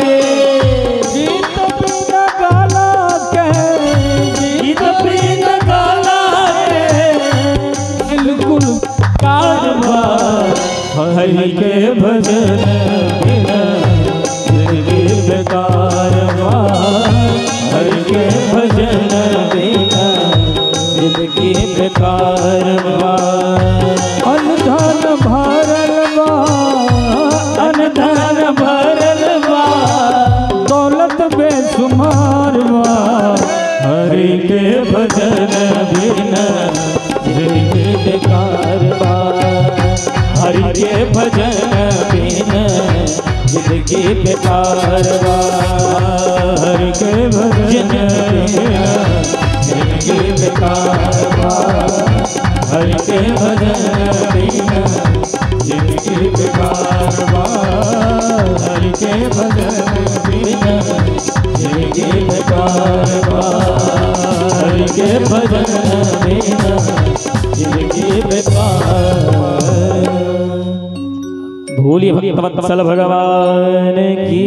गीत बिन गाला के, गीत बिन गाला के, बिल्कुल कारवां हरि के भजन बिना जिंदगी बेकार बा, हरि के भजन बिना जिंदगी बेकार बा। अनधन भरल बा, अनधन भरल बा, दौलत बेशुमार बा, हरि के भजन बिना जिंदगी बेकार बा, हरि के भजन बिना जिंदगी बेकार बा, हरि के भजन बिना जिंदगी बेकार बा, हरि के भजन बिना जिंदगी बेकार बा, हरि के भजन बिना जिंदगी बेकार बा, हरि के भजन बिना जिंदगी बेकार। भोलिए भक्तवत्सल भगवान की।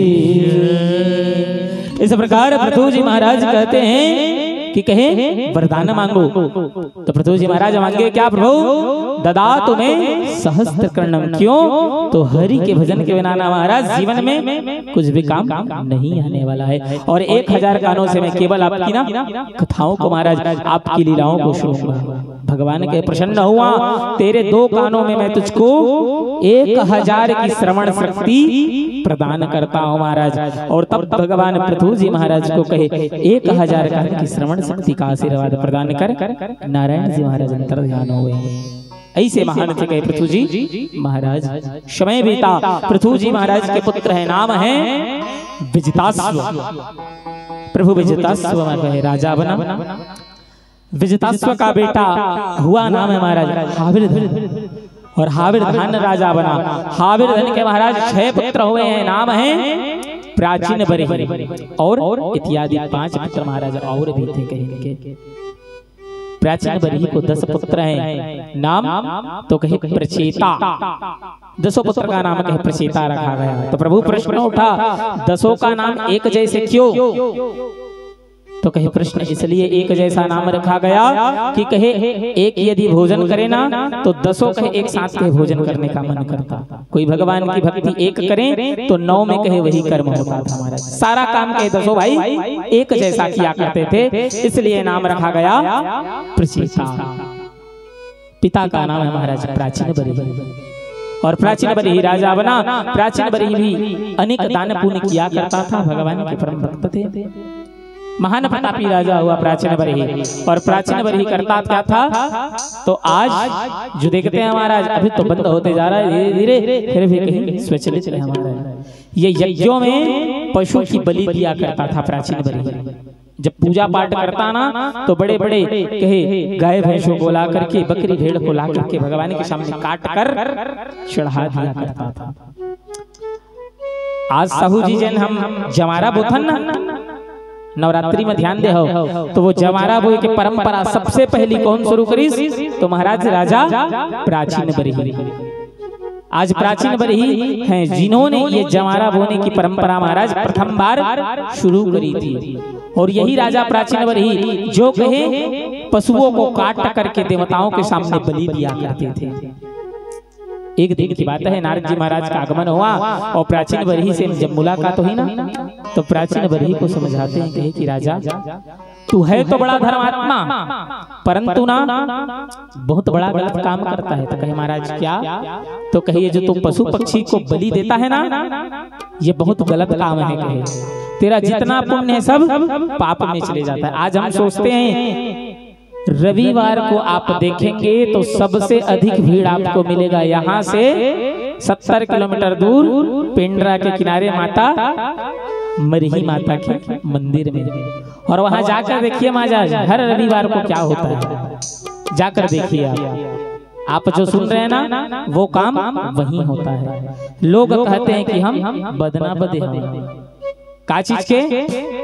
इस प्रकार पृथु जी महाराज कहते हैं कि कहे वरदान मांगो। तो पृथु जी महाराज मांगे क्या प्रभु? ददा तुम्हें सहस्त्र कर्णम। क्यों? तो हरि के भजन के बिना ना महाराज जीवन में कुछ भी काम नहीं आने वाला है। और 1000 कानों से मैं केवल आपकी ना कथाओं को महाराज, आपकी लीलाओं को सुनूंगा। भगवान के प्रसन्न हुआ, तेरे 2 कानों में मैं तुझको 1000 की श्रवण शक्ति प्रदान करता हूँ महाराज। और तब भगवान पृथु जी महाराज को कहे 1000 कान की श्रवण शक्ति का आशीर्वाद प्रदान कर। नारायण जी महाराज अंतर ध्यान हुए। ऐसे महान थे कहे पृथु जी महाराज। समय बीता, पृथु जी महाराज के पुत्र है, नाम है विजिताश्व। प्रभु विजिताश्व राजा बना। विजिताश्व का बेटा हुआ नाम है महाराज हाविर्धन, और हाविर्धन राजा बना। हाविर्धन के महाराज 6 पुत्र हुए हैं, नाम है प्राचीन बरही और इत्यादि 5 पुत्र महाराज और भी थे कहे। प्राचीन बरही को 10 पुत्र हैं, नाम तो कहे प्रचेता। 10 पुत्र का नाम कहे प्रचेता रखा गया। तो प्रभु प्रश्न उठा 10 का नाम एक जैसे क्यों? तो कहे प्रश्न इसलिए एक जैसा नाम रखा गया कि कहे एक यदि भोजन करे ना तो 10 कहे एक साथ के भोजन करने का मन करता। कोई भगवान की भक्ति एक करें तो 9 में कहे वही कर्म होता था हमारा। सारा काम कहे 10 भाई एक जैसा किया करते थे, इसलिए नाम रखा गया प्रचेता। पिता का नाम है महाराज प्राचीन बरही, और प्राचीन बरही राजा बना। प्राचीन बरही भी अनेक दान पुण्य किया करता था, भगवान के परम भक्त थे। महान प्रतापी राजा हुआ प्राचीन बरही। और प्राचीन बरही करता क्या था? तो आज जो देखते हैं महाराज अभी तो बंद होते जा रहा है धीरे धीरे, फिर भी कहीं स्वचलित है हमारा। ये यज्ञों में पशु की बलि दिया करता था प्राचीन बरही। जब पूजा पाठ करता ना तो बड़े बड़े कहे गाय भैंसों को ला करके, बकरी भेड़ को ला करके भगवान के सामने काट कर चढ़ा दिया करता था। आज साहू जी जैन हम जमारा बोथन ना नवरात्रि में ध्यान दे हो, तो वो जमारा बोए की परंपरा सबसे पहली कौन शुरू करी? तो महाराज राजा प्राचीन बरही। आज प्राचीन बरही हैं जिन्होंने ये जमारा बोने की परंपरा महाराज प्रथम बार शुरू करी थी। और यही राजा प्राचीन बरही जो कहे पशुओं को काट करके देवताओं के सामने बलि दिया करते थे। एक दिन की बात है, नारद जी महाराज का आगमन हुआ और प्राचीन बरही से जब मुलाकात हुई ना तो प्राचीन बरही को समझाते हैं कहे कि राजा तू है तो बड़ा धर्मात्मा, परंतु ना बहुत बड़ा गलत काम करता है। तो कहे महाराज क्या? तो कहिए जो तू पशु पक्षी को बलि देता है ना, ये बहुत गलत काम है। कहे तेरा जितना पुण्य है सब पाप में चले जाता है। आज हम सोचते हैं रविवार को आप देखेंगे तो सबसे अधिक भीड़ आपको मिलेगा यहाँ से 70 किलोमीटर दूर पेंड्रा के किनारे माता मरही माता के मंदिर में। और वहां जाकर देखिए महाराज हर रविवार को क्या होता है, जाकर देखिए आप जो सुन रहे हैं ना वो काम वहीं होता है। लोग कहते हैं कि हम बदना बदे हैं का चीज के?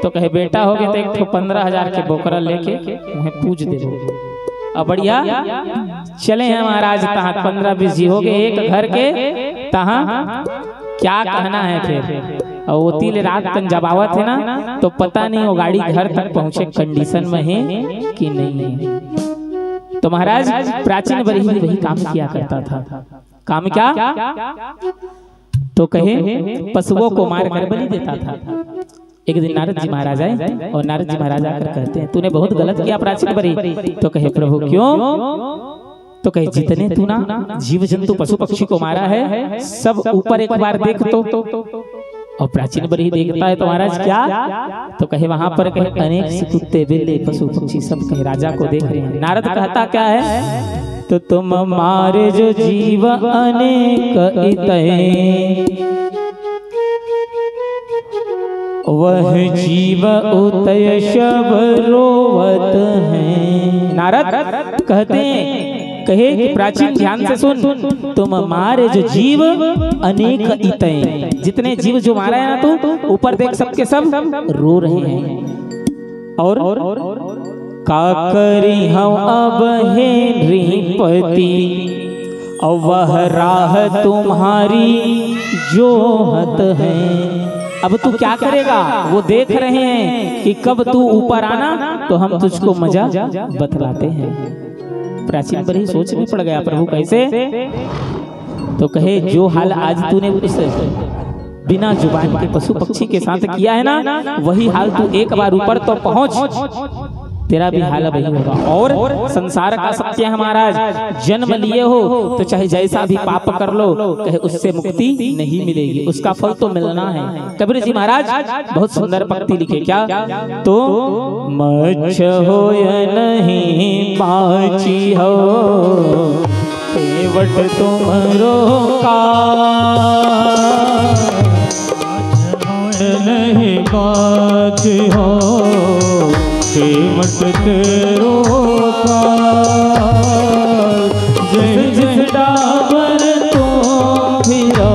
तो कहे बेटा हो गए तो एक 15,000 के बोकरा लेके उन्हें पूज दे दो। अब बढ़िया चले हैं महाराज तहाँ 15-20 जी हो गए एक घर के तहाँ क्या कहना है फिर। और वो तीन रात तक जब आवा थे ना तो पता नहीं वो गाड़ी घर तक पहुंचे कंडीशन में है कि नहीं है। तो महाराज प्राचीन बरही वही काम किया करता था। काम क्या? तो कहे पशुओं को मार कर बलि देता था। एक दिन नारद जी महाराज आए और नारद जी महाराज आकर कहते हैं तूने बहुत गलत किया प्राचीन बरही। तो कहे प्रभु क्यों? तो कहे जितने तू ना जीव जंतु पशु पक्षी को मारा है सब ऊपर एक बार देख तो। और प्राचीन बरही देखता है तो महाराज क्या? तो कहे वहां पर कहे अनेक से कुत्ते बिल्ली पशु पक्षी सब कहे राजा को देख रहे हैं। नारद कहता क्या है? तो तुम मारे जो जीव अनेक इतने वह जीव उतय शब रोवत हैं। नारद कहते हैं कहे कि प्राचीन ध्यान से सुन, तुम मारे जो जीव अनेक इतने जितने जीव जो मारा है ना तू ऊपर देख सबके सब रो रहे हैं। और का करी हम अब हे नृपति और वह राह तुम्हारी जोहत है। अब तू क्या करेगा? वो देख रहे हैं कि कब तू ऊपर आना तो हम तुझको मजा बतलाते हैं। प्राचीन बरही सोच में पड़ गया प्रभु कैसे? तो कहे जो हाल आज तूने उस बिना जुबान के पशु पक्षी के साथ किया है ना वही हाल तू एक बार ऊपर तो पहुंच तेरा भी हाल वही होगा। और संसार का सत्य है महाराज, जन्म लिए हो तो चाहे जैसा भी पाप कर लो कहे उससे मुक्ति नहीं मिलेगी, उसका फल तो मिलना है। कबीर जी महाराज बहुत सुंदर पंक्ति लिखे क्या? तो मच्छ हो या नहीं पाची हो केवट तुमरो का नहीं बात हो केवट तेरो का जिस जिस डाबर तुम फिरो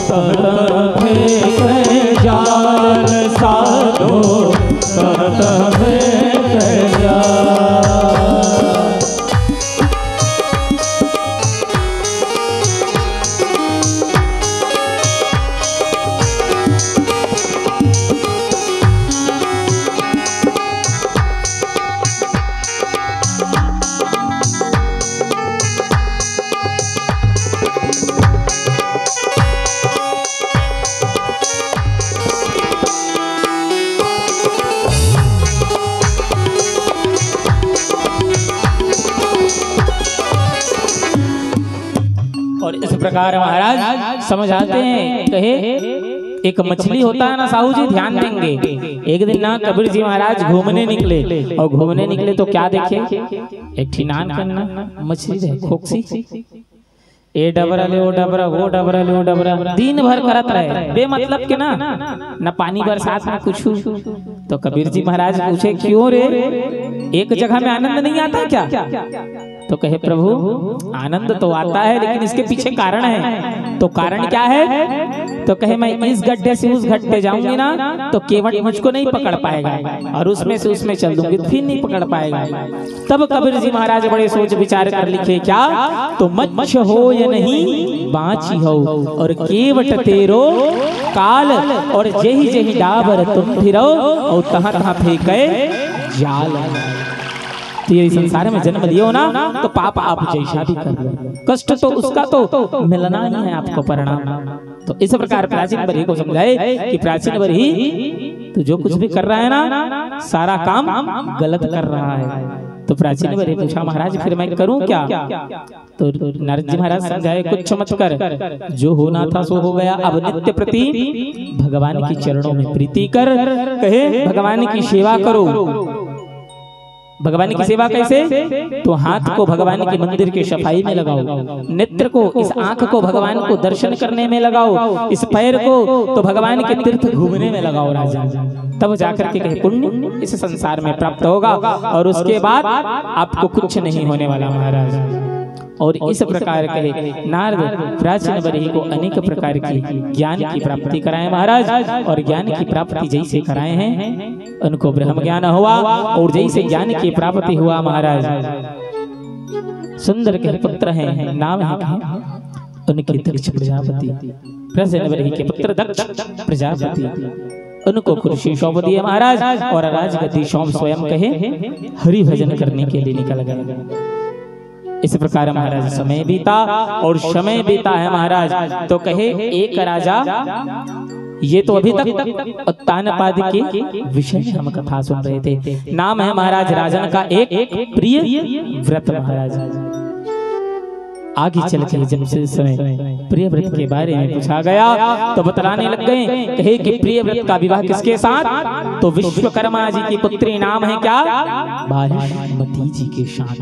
तब फेंक जाल साधो तब फेंक जाल। और इस प्रकार महाराज समझ आते हैं। कहे एक मछली होता है ना साहू जी, ध्यान देंगे। एक दिन ना कबीर जी महाराज घूमने निकले और घूमने निकले तो क्या देखे? एक ठिनान करना मछली है खोक्सी, ए डबरा ले ओ डबरा वो डबरा ले ओ डबरा दिन भर करत रहे बेमतलब के ना न पानी बरसात में कुछ। तो कबीर जी महाराज पूछे क्यों रे, एक जगह में आनंद नहीं आता क्या? तो कहे प्रभु आनंद तो आता है लेकिन इसके पीछे कारण है। तो कारण क्या है? तो कहे मैं इस गड्ढे से उस गड्ढे जाऊंगी ना तो केवट मुझको नहीं पकड़ पाएगा और उसमें से उसमें चल दूंगी तो फिर नहीं पकड़ पाएगा। तब कबीर जी महाराज बड़े सोच विचार कर लिखे क्या? तो मच्छ हो या नहीं बाँची हो और केवट तेरो काल और जेही जेही डाबर तुम फिरो और तहाँ तहाँ फेंके जाल। तो ये संसार में जन्म लियो ना तो पाप आप जैसा भी कर लो, कष्ट तो उसका तो मिलना ही है आपको परिणाम। तो इस प्रकार प्राचीन बरही को समझाए कि प्राचीन बरही तो जो कुछ भी कर रहा है ना सारा काम गलत कर रहा है। तो प्राचीन बरही पूछा महाराज फिर मैं करूं क्या? तो नारद जी महाराज समझाए कुछ चमत्कार जो होना था सो हो गया। अब नित्य प्रति भगवान की चरणों में प्रीति कर, कहे भगवान की सेवा करो। भगवान की सेवा कैसे? तो हाथ को भगवान के मंदिर के सफाई में लगाओ, नेत्र को इस आंख को भगवान को दर्शन करने में लगाओ, इस पैर को तो भगवान के तीर्थ घूमने में लगाओ राजा। तब जाकर के कहे पुण्य इस संसार में प्राप्त होगा और उसके बाद आपको कुछ नहीं होने वाला महाराज। और इस प्रकार कहे नारद प्राचीन बरही को अनेक प्रकार की ज्ञान की प्राप्ति कराए महाराज। और ज्ञान की प्राप्ति जैसे कराए हैं उनको ब्रह्म ज्ञान हुआ, और जैसे ज्ञान की प्राप्ति हुआ महाराज सुंदर के पुत्र हैं, नाम है उनके दक्ष प्रजापति, प्राचीन बरही के पुत्र दक्ष प्रजापति, उनको कुर्सी सौंप दिए महाराज और राजगद्दी सौंप स्वयं कहे हरि भजन करने के लिए निकल गए। इस प्रकार महाराज समय बीता, और समय बीता है महाराज तो कहे एक राजा, ये तो अभी तक उत्तानपाद के विषय में हम कथा सुन रहे थे। नाम है महाराज राजन का एक प्रिय व्रत महाराज। आगे चल के जब से समय प्रिय व्रत के बारे में पूछा गया तो बतलाने लग गए, कहे कि प्रिय व्रत का विवाह किसके साथ, तो विश्वकर्मा जी की पुत्री, नाम है क्या, बाहिष्मती जी के साथ।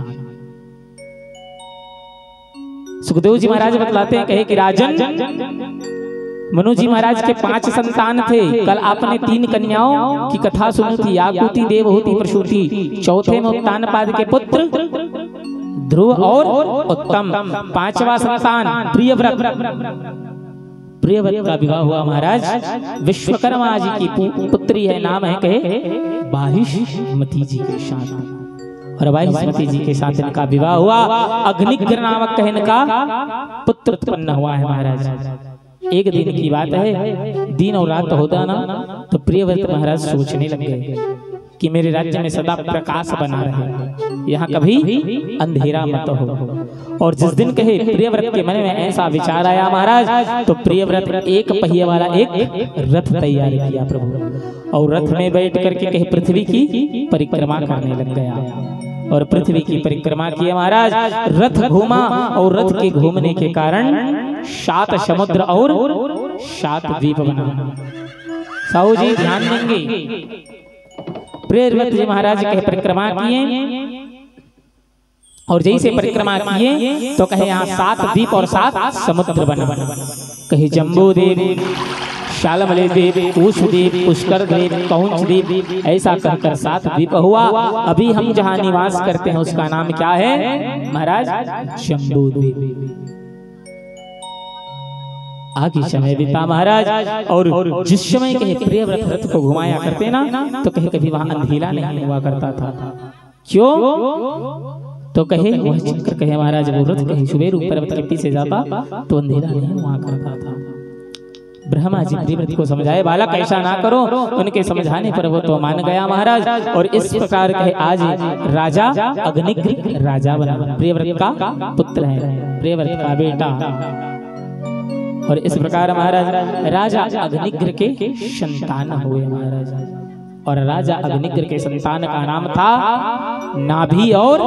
सुखदेव जी महाराज बतलाते हैं, कहे कि राजन मनु जी महाराज के 5 संतान थे। कल आपने 3 कन्याओं की कथा सुनी थी, आकुति, देवहूति, प्रसूति। चौथे में उत्तानपाद के पुत्र ध्रुव और उत्तम। 5वां संतान प्रियव्रत, प्रियव्रत का विवाह हुआ महाराज विश्वकर्मा जी की पुत्री है, नाम है कहे बाहिष्मती जी के साथ। और बाहिष्मती जी के साथ इनका विवाह हुआ। अग्निग्र नामक कहे इनका पुत्र उत्पन्न हुआ है महाराज। एक दिन की बात है, दिन और रात होता ना तो प्रियव्रत महाराज सोचने लग गए कि मेरे राज्य में सदा प्रकाश बना रहे, यहाँ कभी अंधेरा मत हो। और जिस दिन कहे प्रियव्रत के मन में ऐसा विचार आया महाराज, तो प्रियव्रत एक पहिए वाला एक रथ तैयार किया प्रभु, और रथ में बैठ करके कहे पृथ्वी की परिक्रमा करने लग गया। और पृथ्वी की परिक्रमा की महाराज, रथ घूमा, और रथ के घूमने के कारण 7 समुद्र और 7 द्वीप बना। साहू जी ध्यान देंगे, प्रियव्रत जी महाराज कहे परिक्रमा किए, और जैसे परिक्रमा किए तो कहे यहाँ 7 द्वीप और 7 समुद्र बना। कहे जम्बूद्वीप, शालमली द्वीप, कुशद्वीप, पुष्कर द्वीप, कौंच द्वीप, ऐसा कहकर 7 द्वीप हुआ। अभी हम जहाँ निवास करते हैं उसका नाम क्या है महाराज, जम्बूद्वीप। आगे समय बीता महाराज, और जिस समय कहे प्रियव्रत रथ को घुमाया करते ना तो कहे कभी वहां अंधेरा नहीं हुआ करता था। क्यों, तो कहे वह चक्कर कहे महाराज वो रथ कहे सुबेर पर्वत के पीछे जाता तो अंधेरा नहीं हुआ करता था। ब्रह्मा जी प्रियव्रत को समझाए, बालक ऐसा ना करो। उनके समझाने पर वो तो मान गया महाराज। और इस प्रकार कहे आज राजा अग्निग्र राजा बना, प्रियव्रत का पुत्र है, प्रियव्रत का बेटा। और इस प्रकार महाराज राजा अग्निग्र के संतान हुए महाराज। और राजा अग्निग्र के संतान का नाम था नाभि और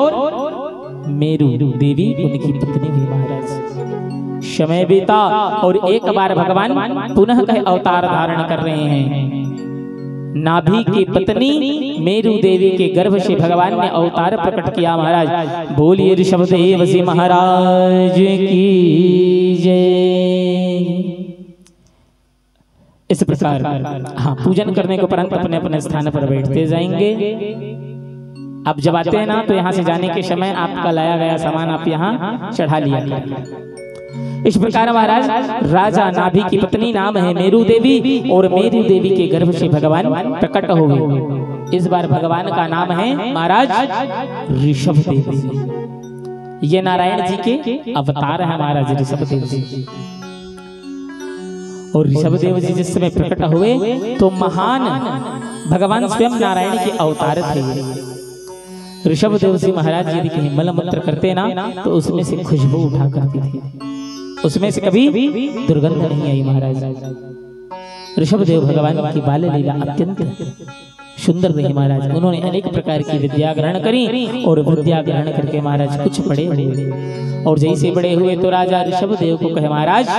मेरु देवी उनकी पत्नी भी महाराज। समय बीता और एक बार भगवान पुनः कहे अवतार धारण कर रहे हैं। नाभि की पत्नी मेरु देवी के गर्भ से भगवान ने अवतार प्रकट किया महाराज। बोलिए ऋषभदेव जी महाराज की जय। इस प्रकार हाँ पूजन करने के उपरांत अपने अपने स्थान पर बैठते जाएंगे। अब जब आते हैं ना तो यहाँ से जाने के समय आपका लाया गया सामान आप यहाँ चढ़ा लिया। इस प्रकार महाराज राजा नाभि की पत्नी नाम है मेरु देवी और मेरु देवी के गर्भ से भगवान प्रकट हो गए। इस बार भगवान का नाम है महाराज ऋषभदेव। ये नारायण जी के अवतार है महाराज ऋषभदेव जी। और ऋषभदेव जी जिस समय प्रकट हुए तो महान भगवान स्वयं नारायण के अवतार थे। ऋषभदेव जी महाराज यदि कहीं मल मूत्र करते ना तो उसमें से खुशबू उठा करती थी, उसमें से कभी दुर्गंध नहीं आई महाराज। ऋषभदेव भगवान की बाल लीला अत्यंत सुंदर रही महाराज। उन्होंने अनेक प्रकार की विद्या ग्रहण करी और विद्या ग्रहण करके महाराज कुछ बड़े हुए। और जैसे बड़े हुए तो राजा ऋषभदेव को कहे महाराज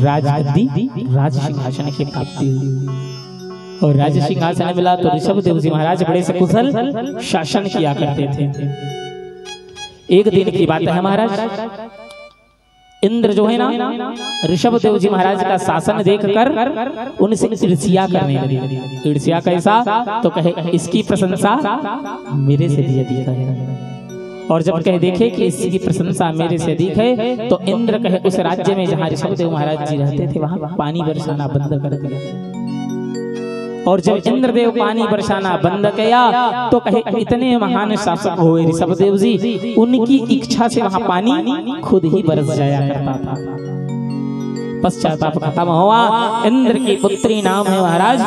राजगद्दी राज सिंहासन की प्राप्ति हुई। और राज सिंहासन मिला तो ऋषभदेव जी महाराज बड़े से कुशल शासन किया करते थे। एक दिन की बात है महाराज, इंद्र जो है ना ऋषभदेव जी महाराज का शासन देखकर उनसे ईर्ष्या करने लगे। ईर्ष्या कैसा, तो कहे इसकी प्रशंसा मेरे से भी अधिक है। और जब कहे देखे कि इसकी प्रशंसा मेरे से अधिक है, तो इंद्र कहे उस राज्य में जहाँ ऋषभदेव महाराज जी रहते थे वहां पानी बरसाना बंद कर दिया। और जब इंद्रदेव पानी बरसाना बंद किया तो कहे इतने महान शासक हुए ऋषभदेव जी, उनकी इच्छा से वहां पानी खुद ही बरस जाया करता था। पश्चाताप खत्म हुआ। इंद्र की पुत्री नाम है महाराज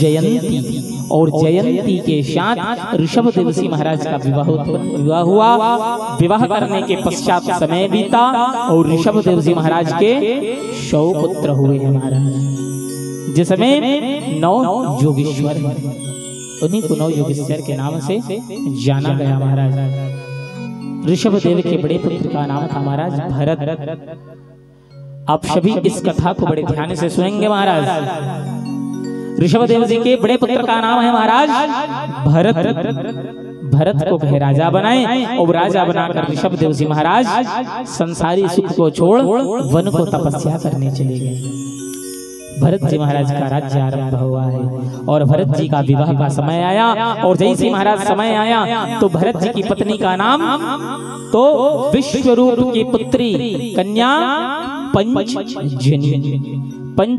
जयंती, और जयंती के साथ ऋषभदेव जी महाराज का विवाह हुआ। विवाह करने के पश्चात समय बीता और ऋषभदेव जी महाराज के 100 पुत्र हुए हैं महाराज, जिसमें 9 योगेश्वर हैं। उन्हीं को 9 योगेश्वर के नाम से जाना गया महाराज। ऋषभदेव के बड़े पुत्र का नाम था महाराज भरत। आप सभी इस कथा को बड़े ध्यान से सुनेंगे महाराज। ऋषभदेव जी के बड़े पुत्र का नाम है महाराज भरत। भरत को कहे राजा बनाए, और राजा बनाकर ऋषभदेव जी महाराज संसारी सुख को छोड़ वन को तपस्या करने चले गए। भरत जी महाराज का राज्य आरंभ हुआ है, और भरत जी का विवाह का समय आया। और जैसे महाराज समय आया तो भरत जी की पत्नी का नाम तो विश्वरूप की पुत्री कन्या पंचजनी,